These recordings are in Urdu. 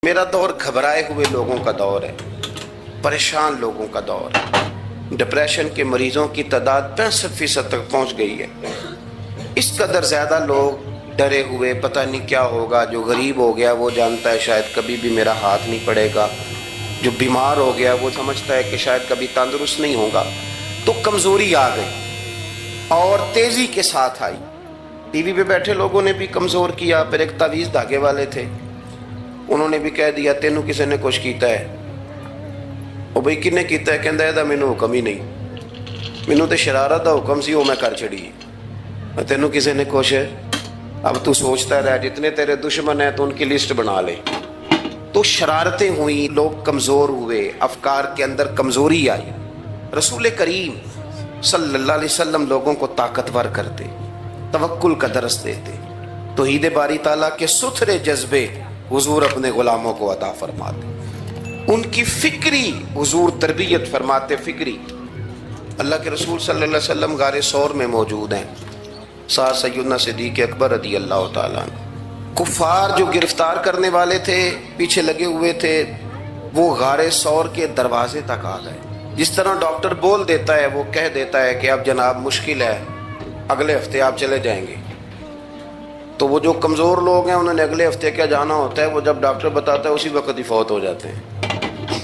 میرا دور گھبرائے ہوئے لوگوں کا دور ہے، پریشان لوگوں کا دور ہے۔ ڈپریشن کے مریضوں کی تعداد 65% تک پہنچ گئی ہے۔ اس قدر زیادہ لوگ ڈرے ہوئے، پتہ نہیں کیا ہوگا۔ جو غریب ہو گیا وہ جانتا ہے شاید کبھی بھی میرا ہاتھ نہیں پڑے گا، جو بیمار ہو گیا وہ سمجھتا ہے کہ شاید کبھی تندرست نہیں ہوگا۔ تو کمزوری آ گئی اور تیزی کے ساتھ آئی۔ ٹی وی پہ بیٹھے لوگوں نے بھی کمزور کیا۔ پھر ایک تعویذ دھاگے والے تھے، انہوں نے بھی کہہ دیا تینوں کسی نے کچھ کیتا ہے۔ وہ بھئی کنے کیتا ہے؟ کہندا ہے مینوں حکم ہی نہیں، مینوں تے شرارت دا حکم سی وہ میں کر چھڑی، تینوں کسی نے کچھ۔ اب تو سوچتا رہ، جتنے تیرے دشمن ہیں تو ان کی لسٹ بنا لے۔ تو شرارتیں ہوئیں، لوگ کمزور ہوئے، افکار کے اندر کمزوری آئی۔ رسول کریم صلی اللہ علیہ وسلم لوگوں کو طاقتور کرتے، توکل کا درس دیتے، توحید باری تعالیٰ کے ستھرے جذبے حضور اپنے غلاموں کو عطا فرماتے، ان کی فکری حضور تربیت فرماتے، فکری۔ اللہ کے رسول صلی اللہ علیہ وسلم غار ثور میں موجود ہیں، ساتھ سیدنا صدیق اکبر رضی اللہ تعالیٰ عنہ۔ کفار جو گرفتار کرنے والے تھے، پیچھے لگے ہوئے تھے، وہ غار ثور کے دروازے تک آ گئے۔ جس طرح ڈاکٹر بول دیتا ہے، وہ کہہ دیتا ہے کہ اب جناب مشکل ہے، اگلے ہفتے آپ چلے جائیں گے۔ تو وہ جو کمزور لوگ ہیں انہوں نے اگلے ہفتے کیا جانا ہوتا ہے، وہ جب ڈاکٹر بتاتا ہے اسی وقت ہی فوت ہو جاتے ہیں۔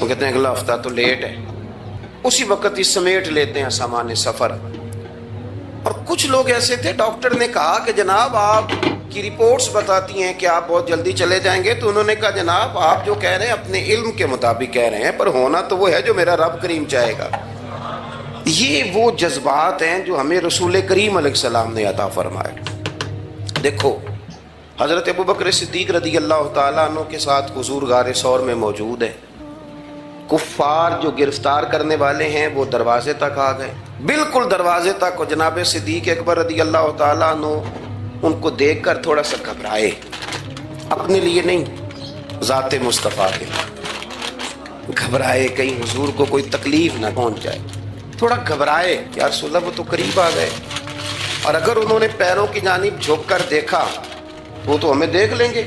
وہ کہتے ہیں اگلا ہفتہ تو لیٹ ہے، اسی وقت ہی سمیٹ لیتے ہیں سامان سفر۔ اور کچھ لوگ ایسے تھے، ڈاکٹر نے کہا کہ جناب آپ کی رپورٹس بتاتی ہیں کہ آپ بہت جلدی چلے جائیں گے، تو انہوں نے کہا جناب آپ جو کہہ رہے ہیں اپنے علم کے مطابق کہہ رہے ہیں، پر ہونا تو وہ ہے جو میرا رب کریم چاہے گا۔ یہ وہ جذبات ہیں جو ہمیں رسول کریم علیہ السلام نے عطا فرمائے۔ دیکھو حضرت ابوبکر صدیق رضی اللہ تعالیٰ عنہ کے ساتھ حضور غار ثور میں موجود ہے۔ کفار جو گرفتار کرنے والے ہیں وہ دروازے تک آ گئے، بالکل دروازے تک۔ اور جناب صدیق اکبر رضی اللہ تعالیٰ عنہ ان کو دیکھ کر تھوڑا سا گھبرائے، اپنے لیے نہیں، ذات مصطفیٰ کے لیے گھبرائے، کہیں حضور کو کوئی تکلیف نہ پہنچ جائے۔ تھوڑا گھبرائے، یا رسول اللہ وہ تو قریب آ گئے، اور اگر انہوں نے پیروں کی جانب جھک کر دیکھا وہ تو ہمیں دیکھ لیں گے۔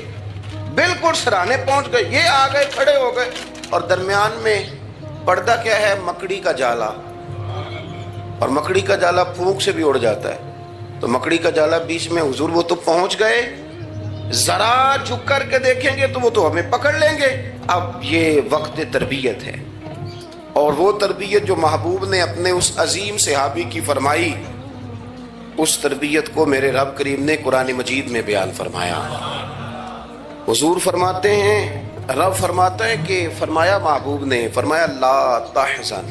بالکل سرانے پہنچ گئے، یہ آ گئے، کھڑے ہو گئے، اور درمیان میں پردہ کیا ہے؟ مکڑی کا جالا، اور مکڑی کا جالا پھونک سے بھی اڑ جاتا ہے، تو مکڑی کا جالا بیچ میں۔ حضور وہ تو پہنچ گئے، ذرا جھک کر کے دیکھیں گے تو وہ تو ہمیں پکڑ لیں گے۔ اب یہ وقت تربیت ہے، اور وہ تربیت جو محبوب نے اپنے اس عظیم صحابی کی فرمائی، اس تربیت کو میرے رب کریم نے قرآن مجید میں بیان فرمایا۔ حضور فرماتے ہیں، رب فرماتا ہے کہ فرمایا محبوب نے، فرمایا لا تحزن،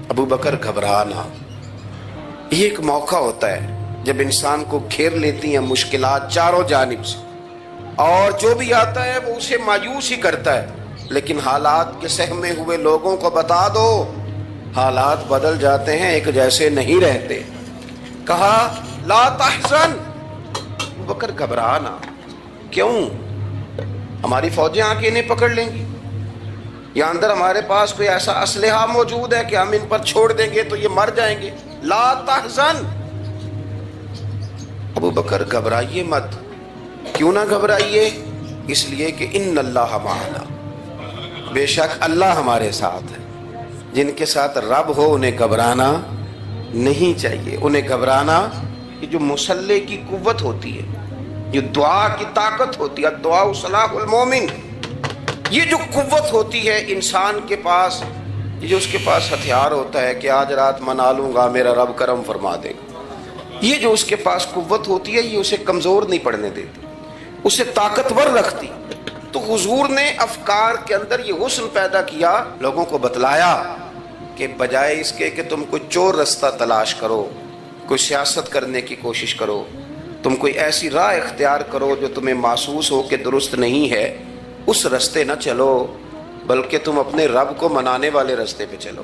ابو بکر گھبرانا۔ یہ ایک موقع ہوتا ہے جب انسان کو گھیر لیتی ہیں مشکلات چاروں جانب سے، اور جو بھی آتا ہے وہ اسے مایوس ہی کرتا ہے، لیکن حالات کے سہمے ہوئے لوگوں کو بتا دو حالات بدل جاتے ہیں، ایک جیسے نہیں رہتے۔ کہا لا تحزن، ابو بکر گھبرانا۔ کیوں؟ ہماری فوجیں آ کے انہیں پکڑ لیں گی، یا اندر ہمارے پاس کوئی ایسا اسلحہ موجود ہے کہ ہم ان پر چھوڑ دیں گے تو یہ مر جائیں گے۔ لا تحزن، ابو بکر گھبرائیے مت۔ کیوں نہ گھبرائیے؟ اس لیے کہ ان اللہ معنا، بے شک اللہ ہمارے ساتھ ہے۔ جن کے ساتھ رب ہو انہیں گھبرانا نہیں چاہیے۔ انہیں گھبرانا، یہ جو مسلح کی قوت ہوتی ہے، یہ دعا کی طاقت ہوتی ہے، دعا صلاح المومن، یہ جو قوت ہوتی ہے انسان کے پاس، یہ جو اس کے پاس ہتھیار ہوتا ہے کہ آج رات منا لوں گا میرا رب کرم فرما دے گا، یہ جو اس کے پاس قوت ہوتی ہے یہ اسے کمزور نہیں پڑنے دیتی، اسے طاقتور رکھتی۔ تو حضور نے افکار کے اندر یہ حسن پیدا کیا، لوگوں کو بتلایا کہ بجائے اس کے کہ تم کوئی چور رستہ تلاش کرو، کوئی سیاست کرنے کی کوشش کرو، تم کوئی ایسی راہ اختیار کرو جو تمہیں محسوس ہو کہ درست نہیں ہے، اس رستے نہ چلو، بلکہ تم اپنے رب کو منانے والے رستے پہ چلو۔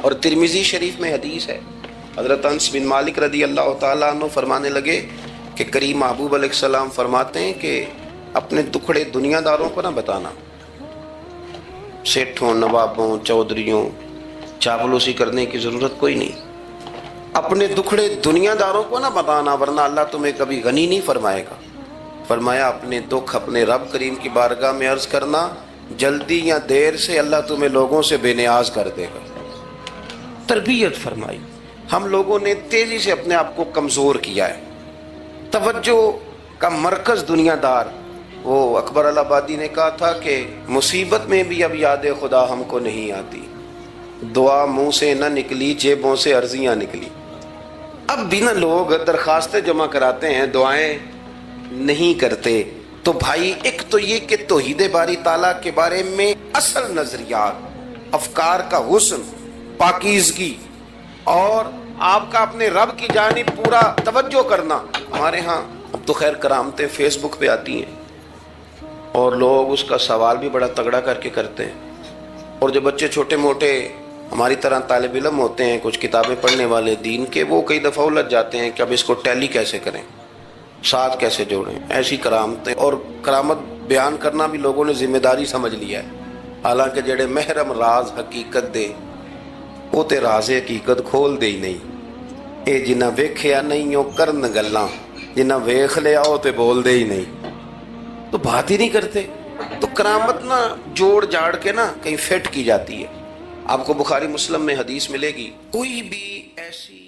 اور ترمذی شریف میں حدیث ہے، حضرت انس بن مالک رضی اللہ تعالیٰ عنہ فرمانے لگے کہ کریم محبوب علیہ السلام فرماتے ہیں کہ اپنے دکھڑے دنیا داروں کو نہ بتانا، سیٹھوں، نوابوں، چودھریوں، چاپلوسی کرنے کی ضرورت کوئی نہیں، اپنے دکھڑے دنیا داروں کو نہ بتانا، ورنہ اللہ تمہیں کبھی غنی نہیں فرمائے گا۔ فرمایا اپنے دکھ اپنے رب کریم کی بارگاہ میں عرض کرنا، جلدی یا دیر سے اللہ تمہیں لوگوں سے بے نیاز کر دے گا۔ تربیت فرمائی۔ ہم لوگوں نے تیزی سے اپنے آپ کو کمزور کیا ہے، توجہ کا مرکز دنیا دار۔ وہ اکبر الہآبادی نے کہا تھا کہ مصیبت میں بھی اب یاد خدا ہم کو نہیں آتی، دعا منہ سے نہ نکلی جیبوں سے عرضیاں نکلی۔ اب بھی نہ لوگ درخواستیں جمع کراتے ہیں، دعائیں نہیں کرتے۔ تو بھائی ایک تو یہ کہ توحید باری تعالیٰ کے بارے میں اصل نظریات، افکار کا حسن، پاکیزگی، اور آپ کا اپنے رب کی جانب پورا توجہ کرنا۔ ہمارے ہاں اب تو خیر کرامتیں فیس بک پہ آتی ہیں اور لوگ اس کا سوال بھی بڑا تگڑا کر کے کرتے ہیں، اور جو بچے چھوٹے موٹے ہماری طرح طالب علم ہوتے ہیں، کچھ کتابیں پڑھنے والے دین کے، وہ کئی دفعہ الجھ جاتے ہیں کہ اب اس کو ٹیلی کیسے کریں، ساتھ کیسے جوڑیں۔ ایسی کرامتیں اور کرامت بیان کرنا بھی لوگوں نے ذمہ داری سمجھ لیا ہے، حالانکہ جڑے محرم راز حقیقت دے وہ تے راز حقیقت کھول دے ہی نہیں۔ اے جنہ ویکھیا نہیں او کرن گلاں، جنہ ویکھ لیا او تے بول دے ہی نہیں، تو بات ہی نہیں کرتے۔ تو کرامت نا جوڑ جاڑ کے نا کہیں فٹ کی جاتی ہے۔ آپ کو بخاری مسلم میں حدیث ملے گی، کوئی بھی ایسی